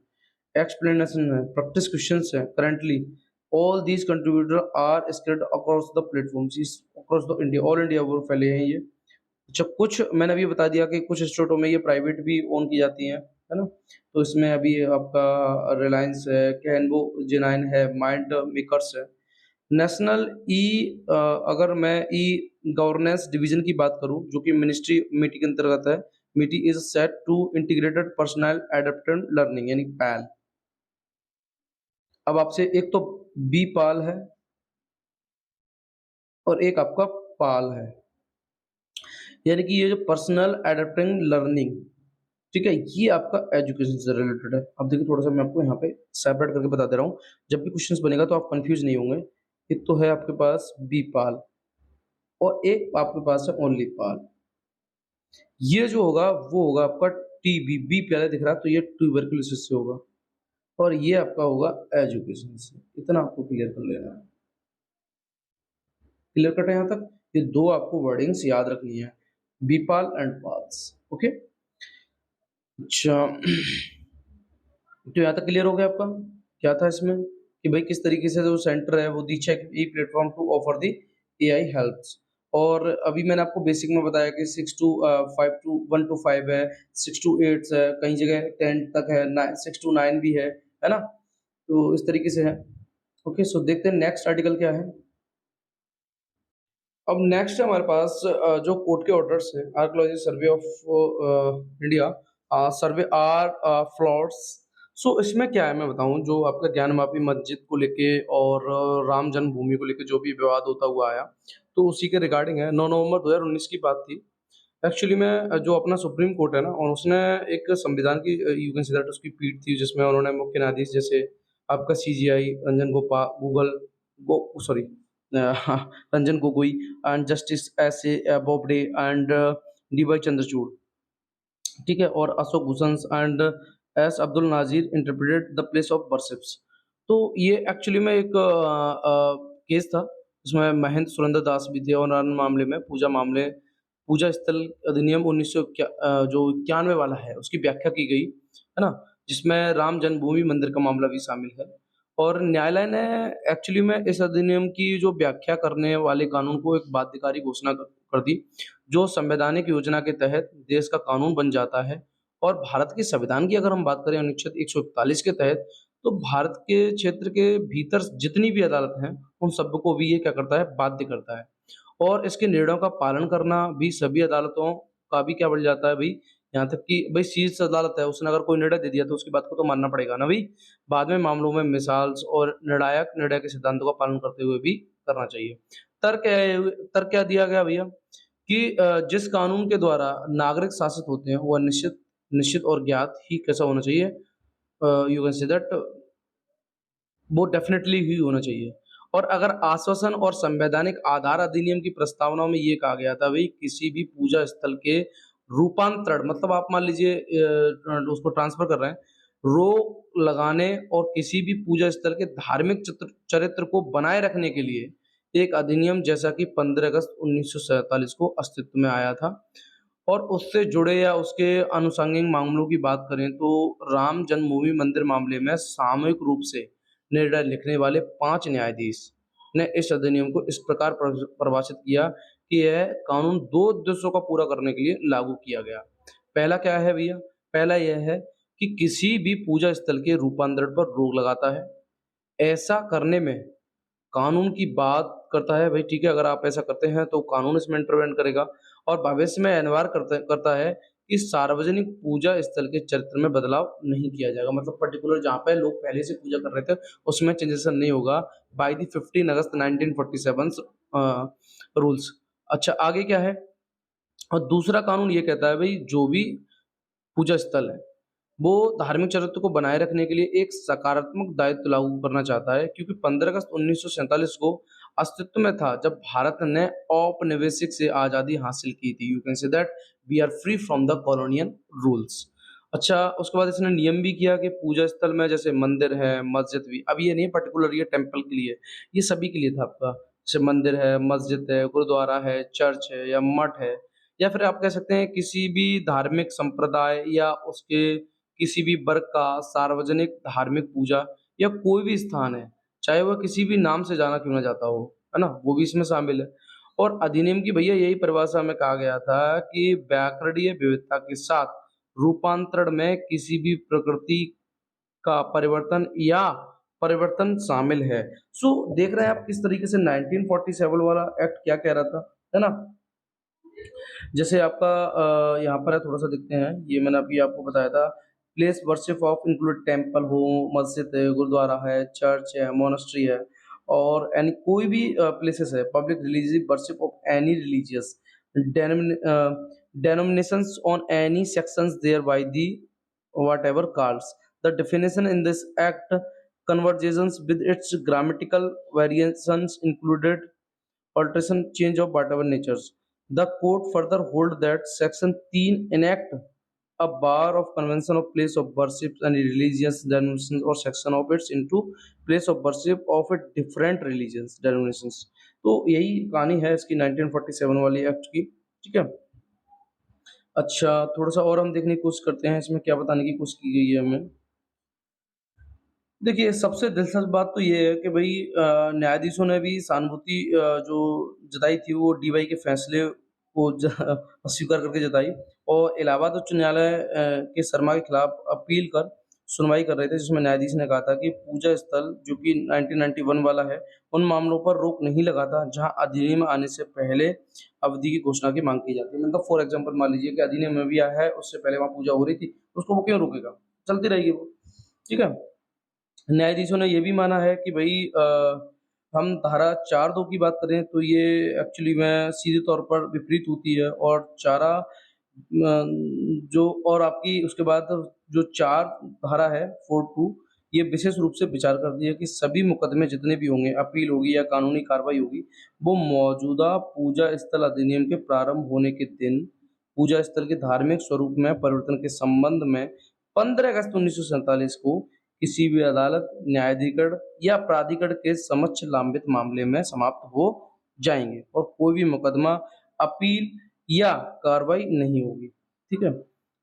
explanation है, प्रैक्टिस क्वेश्चंस है currently. All these contributor are spread across the platforms, across the India, all India वो फैले हैं ये। अच्छा, कुछ मैंने अभी बता दिया कि कुछ स्टेटों में ये प्राइवेट भी ओन की जाती हैं, है ना। तो इसमें अभी आपका रिलायंस है, कैनवो G9 है, माइंड मेकर्स है। नेशनल ई अगर मैं ई गवर्नेंस डिवीजन की बात करूं जो कि मिनिस्ट्री मिटी के अंतर्गत है, मिटी is set to integrated personal adapted learning यानी पैल। अब आपसे एक तो बी पाल है और एक आपका पाल है, यानी कि ये जो पर्सनल एडेप्टिंग लर्निंग, ठीक है, ये आपका एजुकेशन से रिलेटेड है। अब देखिए थोड़ा सा मैं आपको यहाँ पे सेपरेट करके बता दे रहा हूँ, जब भी क्वेश्चंस बनेगा तो आप कंफ्यूज नहीं होंगे। एक तो है आपके पास बी पाल और एक आपके पास है ओनली पाल। ये जो होगा वो होगा आपका टीबी, बी पहले दिख रहा है तो ये ट्यूबरकुलोसिस से होगा, और ये आपका होगा एजुकेशन से। इतना आपको क्लियर कर लेना है। क्लियर कट है यहाँ तक। ये दो आपको वर्डिंग्स याद रखनी है, बीपाल एंड पाल्स। ओके। अच्छा, तो यहाँ तक क्लियर हो गया आपका क्या था इसमें, कि भाई किस तरीके से जो सेंटर है वो Diksha e platform to offer the AI helps. और अभी मैंने आपको बेसिक में बताया कि 6 टू 5 टू 1 टू 5 है, 6 टू 8 है, कई जगह 10 तक है, 6 टू 9 भी है ना? तो इस तरीके से है। ओके, सो देखते हैं नेक्स्ट आर्टिकल क्या है। अब नेक्स्ट है हमारे पास जो कोर्ट के ऑर्डर्स है, archaeology survey of India, survey are floats. So इसमें क्या है मैं बताऊं, जो आपका ज्ञानवापी मस्जिद को लेके और राम जन्मभूमि को लेके जो भी विवाद होता हुआ आया, तो उसी के रिगार्डिंग है। 9 नवंबर 2019 की बात थी। एक्चुअली में जो अपना सुप्रीम कोर्ट है ना, और उसने एक संविधान की यू कैन से दैट उसकी पीठ थी, जिसमें उन्होंने मुख्य न्यायाधीश जैसे आपका CGI Ranjan Gopal Google go sorry Ranjan Gogoi and justice S A Bobde and D Y Chandrachud, ठीक है, और Ashok Bhushan and S Abdul Nazeer interpreted the place of worships. तो ये एक्चुअली में एक केस था, जिसमें महेंद्र सुरेंद्र दास भी थे, और अन्य मामले में पूजा स्थल अधिनियम 1900 जो 91 वाला है, उसकी व्याख्या की गई है ना, जिसमें राम जन्मभूमि मंदिर का मामला भी शामिल है। और न्यायालय ने एक्चुअली में इस अधिनियम की जो व्याख्या करने वाले कानून को एक बाध्यकारी घोषणा कर दी, जो संवैधानिक योजना के तहत देश का कानून बन जाता है। और भारत के संविधान की अगर हम बात करें अनुच्छेद 141 के तहत, तो भारत के क्षेत्र के भीतर जितनी भी अदालत हैं, उन सबको भी ये क्या करता है, बाध्य करता है। और इसके निर्णयों का पालन करना भी सभी अदालतों का भी क्या बन जाता है भई, यहाँ तक कि भई शीर्ष अदालत है, उसने अगर कोई निर्णय दे दिया तो उसकी बात को तो मानना पड़ेगा ना भई। बाद में मामलों में मिसाल्स और निर्णायक निर्णय के सिद्धांतों का पालन करते हुए भी करना चाहिए। तर्क क्या दिया गया भैया, कि जिस कानून के द्वारा नागरिक शासित होते हैं, वह निश्चित निश्चित और ज्ञात ही कैसा होना चाहिए, यू कैन से दैट वो डेफ़िनेटली ही होना चाहिए। और अगर आश्वासन और संवैधानिक आधार अधिनियम की प्रस्तावनाओं में ये कहा गया था भई, किसी भी पूजा स्थल के रूपांतरण, मतलब आप मान लीजिए उसको ट्रांसफ़र कर रहे हैं, रोक लगाने और किसी भी पूजा स्थल के धार्मिक चरित्र को बनाए रखने के लिए एक अधिनियम, जैसा कि 15 अगस्त 1947 को अस्तित्व में आया था। और उससे जुड़े या उसके आनुषंगिक मामलों की बात करें, तो राम जन्मभूमि मंदिर मामले में सामूहिक रूप से निर्णय लिखने वाले 5 न्यायाधीश ने इस अधिनियम को इस प्रकार परिभाषित किया कि यह कानून 2 उद्देश्यों को पूरा करने के लिए लागू किया गया। पहला क्या है भैया? पहला यह है कि किसी भी पूजा स्थल के रूपांतरण पर रोक लगाता है। ऐसा करने में कानून की बात करता है, भई ठीक है, अगर आप ऐसा करते हैं तो कानून इसमें इंटरवेन करेगा। और भविष्य में अनिवार्य करता है कि सार्वजनिक पूजा स्थल के चरित्र में बदलाव नहीं किया जाएगा। मतलब पर्टिकुलर जहाँ पे लोग पहले से पूजा कर रहे थे, उसमें चेंजेज़ नहीं होगा बाय द 15 अगस्त 1947 रूल्स। अच्छा, आगे क्या है? और दूसरा कानून ये कहता है भई, जो भी पूजा स्थल है, वो धार्मिक चरित्र को बनाए रखने के लिए एक सकारात्मक दायित्व लागू करना चाहता है, क्योंकि 15 अगस्त 1947 को अस्तित्व में था, जब भारत ने औपनिवेशिक से आज़ादी हासिल की थी। You can say that we are free from the colonial rules. अच्छा, उसके बाद इसने नियम भी किया कि पूजा स्थल में जैसे मंदिर है, मस्जिद भी, अब ये नहीं पर्टिकुलर ये टेम्पल के लिए, ये सभी के लिए था आपका। जैसे मंदिर है, मस्जिद है, गुरुद्वारा है, चर्च है या मठ है, या फिर आप कह सकते हैं किसी भी धार्मिक संप्रदाय या उसके किसी भी वर्ग का सार्वजनिक धार्मिक पूजा या कोई भी स्थान है, चाहे वह किसी भी नाम से जाना क्यों ना जाता हो, है ना? वो भी इसमें शामिल है। और अधिनियम की भैया यही परिभाषा में कहा गया था कि व्याकरणीय विविधता के साथ रूपांतरण में किसी भी प्रकृति का परिवर्तन शामिल है। सो देख रहे हैं आप किस तरीके से 1947 वाला एक्ट क्या कह रहा था, है ना? जैसे आपका यहाँ पर है, थोड़ा-सा देखते हैं, ये मैंने अभी आपको बताया था, place worship of include temple हो, मस्जिद है, गुरुद्वारा है, चर्च है, मोनास्ट्री है, और एनी कोई भी प्लेसेस है, public religious worship of any religious denominations on any sections thereby the whatever calls. The definition in this act conversations with its grammatical variations included alteration change of whatever natures. The court further hold that section 3 enact a bar of convention of place of worship and religious denominations or section of its into place of worship of a different religions denominations। तो यही कहानी है इसकी 1947 वाली act की, ठीक है। अच्छा, थोड़ा सा और हम देखने की कोशिश करते हैं इसमें क्या बताने की कोशिश की गई है हमें। देखिए, सबसे दिलचस्प बात तो ये है कि भई न्यायाधीशों ने भी सहानुभूति जो जताई थी वो डीवाई के फैसले को अस्वीकार करके जताई और इलाहाबाद उच्च न्यायालय के शर्मा के खिलाफ अपील कर सुनवाई कर रहे थे, जिसमें न्यायाधीश ने कहा था कि पूजा स्थल जो कि 1991 वाला है, उन मामलों पर रोक नहीं लगाता, जहाँ अधिनियम आने से पहले अवधि की घोषणा की माँग की जाती है। मतलब फॉर एग्ज़ाम्पल मान लीजिए कि अधिनियम में भी आया है, उससे पहले वहाँ पूजा हो रही थी, उसको वो क्यों रोकेगा? चलती रहेगी वो, ठीक है? न्यायाधीशों ने ये भी माना है कि भई हम धारा 4(2) की बात करें तो ये एक्चुअली में सीधे तौर पर विपरीत होती है और चारा जो और आपकी उसके बाद जो 4 धारा है 4(2) ये विशेष रूप से विचार करती है कि सभी मुकदमे जितने भी होंगे, अपील होगी या कानूनी कार्रवाई होगी, वो मौजूदा पूजा स्थल अधिनियम के प्रारंभ होने के दिन, पूजा स्थल के धार्मिक स्वरूप में परिवर्तन के संबंध में 15 अगस्त 1947 को किसी भी अदालत, न्यायाधिकरण या प्राधिकरण के समक्ष लंबित मामले में समाप्त हो जाएँगे और कोई भी मुकदमा, अपील या कार्रवाई नहीं होगी। ठीक है?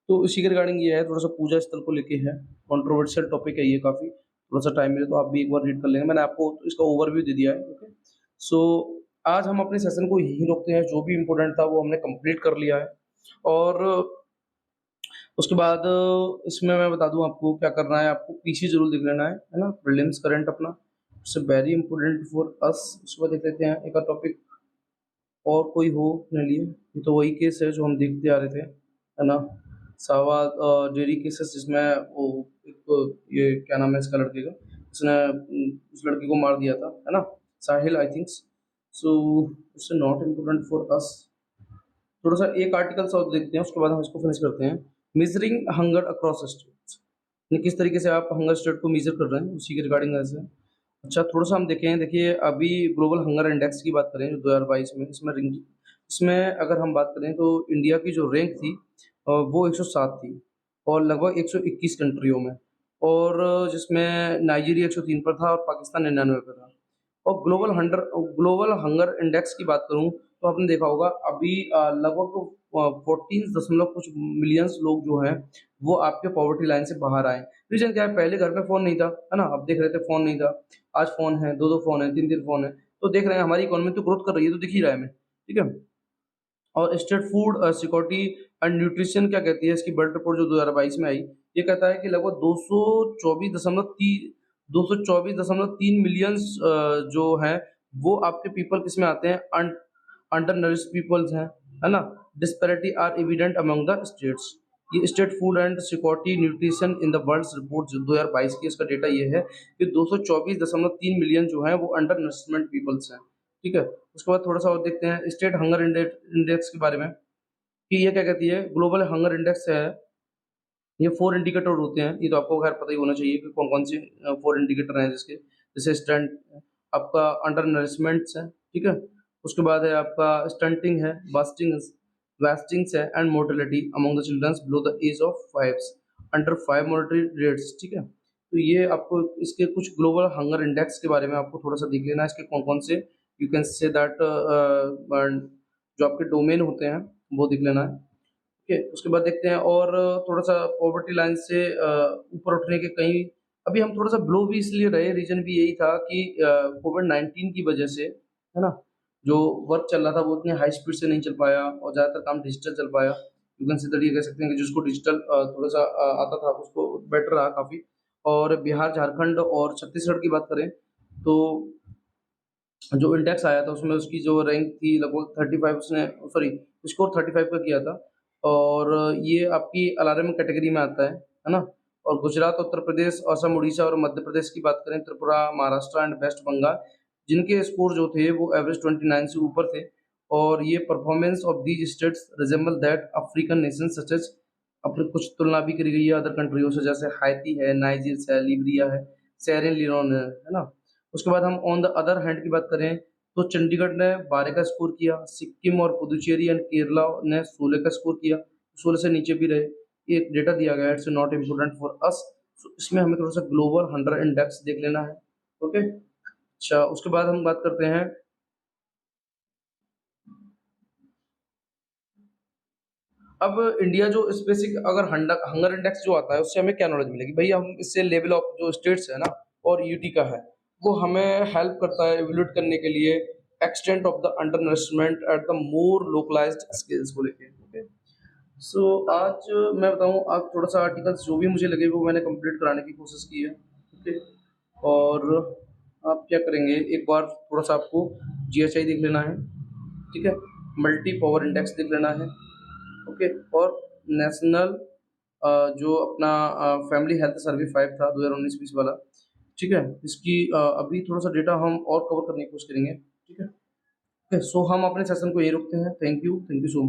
तो इसी के रिगार्डिंग ये है, थोड़ा-सा पूजा स्थल को लेके है, कंट्रोवर्शियल टॉपिक है ये काफ़ी। थोड़ा-सा टाइम मिले तो आप भी एक बार रीड कर लेंगे। मैंने आपको इसका ओवरव्यू दे दिया है, ओके? सो आज हम अपने सेशन को यहीं रोकते हैं, जो भी इम्पोर्टेंट था वो हमने कंप्लीट कर लिया है और उसके बाद इसमें मैं बता दूँ आपको क्या करना है, आपको पीछे ज़रूर देख लेना है ना? प्रीलिम्स करंट अपना, it's very important for us. उसके बाद देख लेते हैं एक और टॉपिक और कोई हो अपने लिए। ये तो वही केस है जो हम देखते आ रहे थे, है ना? शाहबाद डेयरी केसेस जिसमें वो एक ये क्या नाम है इसका लड़के का, उसने उस लड़की को मार दिया था, है ना? Sahil I thinks. So it's not important for us. थोड़ा-सा एक आर्टिकल्स और देखते हैं, उसके बाद हम इसको फिनिश करते हैं। मेज़रिंग हंगर अक्रॉस स्टेट्स, यानी किस तरीके से आप हंगर स्टेट को मेज़र कर रहे हैं, उसी के रिगार्डिंग ऐसे है। अच्छा थोड़ा-सा हम देखें, देखिए अभी ग्लोबल हंगर इंडेक्स की बात करें जो 2022 में, इसमें अगर हम बात करें तो इंडिया की जो रैंक थी वो 107 थी और लगभग 121 कंट्रियों में और जिसमें नाइजीरिया 103 पर था और पाकिस्तान 99 पे था। और ग्लोबल हंगर इंडेक्स की बात करूँ तो आपने देखा होगा अभी लगभग 14 दशमलव कुछ मिलियंस लोग जो हैं वो आपके पॉवर्टी लाइन से बाहर आए। रीज़न क्या है? पहले घर में फ़ोन नहीं था, है ना? आप देख रहे थे फ़ोन नहीं था, आज फ़ोन है, 2-2 फ़ोन है, 3-3 फ़ोन है, तो देख रहे हैं हमारी इकोनॉमी तो ग्रोथ कर रही है, तो दिख ही रहा है हमें, ठीक है? और state food security and nutrition क्या कहती है, इसकी वर्ल्ड रिपोर्ट जो 2022 में आई, ये कहता है कि लगभग 224.3 मिलियंस जो हैं, वो आपके पीपल किसमें आते हैं? अंडर नरिश्ड पीपल्स हैं, है ना? Disparity are evident among the states. ये state food and security nutrition in the world's report जो 2022 की, इसका डेटा ये है कि 224.3 मिलियन जो हैं, वो अंडर नरिशमेंट पीपल्स हैं, ठीक है? उसके बाद थोड़ा-सा और देखते हैं स्टेट हंगर इंडेक्स के बारे में, कि ये क्या कहती है, ग्लोबल हंगर इंडेक्स है, ये 4 इंडिकेटर होते हैं, ये तो आपको ख़ैर पता ही होना चाहिए कि कौन-कौन से 4 इंडिकेटर हैं जिसके, जैसे स्टंट आपका अंडर नरिशमेंट्स है, ठीक है? उसके बाद है आपका स्टंटिंग है, वास्टिंग्स है and mortality among the childrens below the age of 5 under 5 mortality rates, ठीक है? तो ये आपको इसके कुछ ग्लोबल हंगर इंडेक्स के बारे में आपको थोड़ा-सा देख लेना है, इसके कौन-कौन से यू कैन से दैट जो आपके डोमेन होते हैं, वो देख लेना है। ठीक है, उसके बाद देखते हैं और थोड़ा-सा पॉवर्टी लाइन से ऊपर उठने के कई, अभी हम थोड़ा-सा बिलो भी इसलिए रहे, रीज़न भी यही था कि कोविड-19 की वजह से, है ना? जो वर्क चल रहा था वो उतने हाई स्पीड से नहीं चल पाया और ज़्यादातर काम डिजिटल चल पाया। यू कैन से दैट, ये कह सकते हैं कि जिसको डिजिटल थोड़ा-सा आता था उसको बेटर रहा काफ़ी। और बिहार, झारखंड और छत्तीसगढ़ की बात करें तो जो इंडेक्स आया था उसमें उसकी जो रैंक थी लगभग 35, उसने सॉरी स्कोर 35 का किया था और ये आपकी अलार्म कैटेगरी में आता है ना? और गुजरात, उत्तर प्रदेश, असम, उड़ीसा और मध्य प्रदेश की बात करें, त्रिपुरा, महाराष्ट्र एंड वेस्ट बंगाल, जिनके स्कोर जो थे वो एवरेज 29 से ऊपर थे और ये performance of these states resemble that African Nations such as, अपनी कुछ तुलना भी करी गई है अदर कंट्रियों से, जैसे हैती है, नाइजीर है, लीब्रिया है, सेरेन लियोन है ना? उसके बाद हम ऑन द अदर हैंड की बात करें तो चंडीगढ़ ने 12 का स्कोर किया, सिक्किम और पुदुचेरी एंड केरला ने 16 का स्कोर किया, 16 से नीचे भी रहे। ये एक डेटा दिया गया है, it's not important for us. So इसमें हमें थोड़ा-सा ग्लोबल हंटर इंडेक्स देख लेना है, ओके? अच्छा, उसके बाद हम बात करते हैं, अब इंडिया जो स्पेसिफिक अगर हंडर हंगर इंडेक्स जो आता है, उससे हमें क्या नॉलेज मिलेगी? भई हम इससे लेवल ऑफ जो स्टेट्स है ना, और यूटी का है, वो हमें हेल्प करता है इवैल्यूएट करने के लिए extent of the undernourishment at the more localised scales को लेके। ओके, सो आज मैं बताऊँ, आज थोड़ा-सा आर्टिकल्स जो भी मुझे लगे वो मैंने कंप्लीट कराने की कोशिश की है। ओके, और आप क्या करेंगे, एक बार थोड़ा-सा आपको जीएचआई देख लेना है, ठीक है? मल्टी पावर इंडेक्स देख लेना है, ओके? और नेशनल जो अपना फैमिली हेल्थ सर्वे 5 था 2019-20 वाला, ठीक है? इसकी अभी थोड़ा-सा डेटा हम और कवर करने की कोशिश करेंगे, ठीक है? ओके, सो हम अपने सेशन को यहीं रोकते हैं। Thank you so much.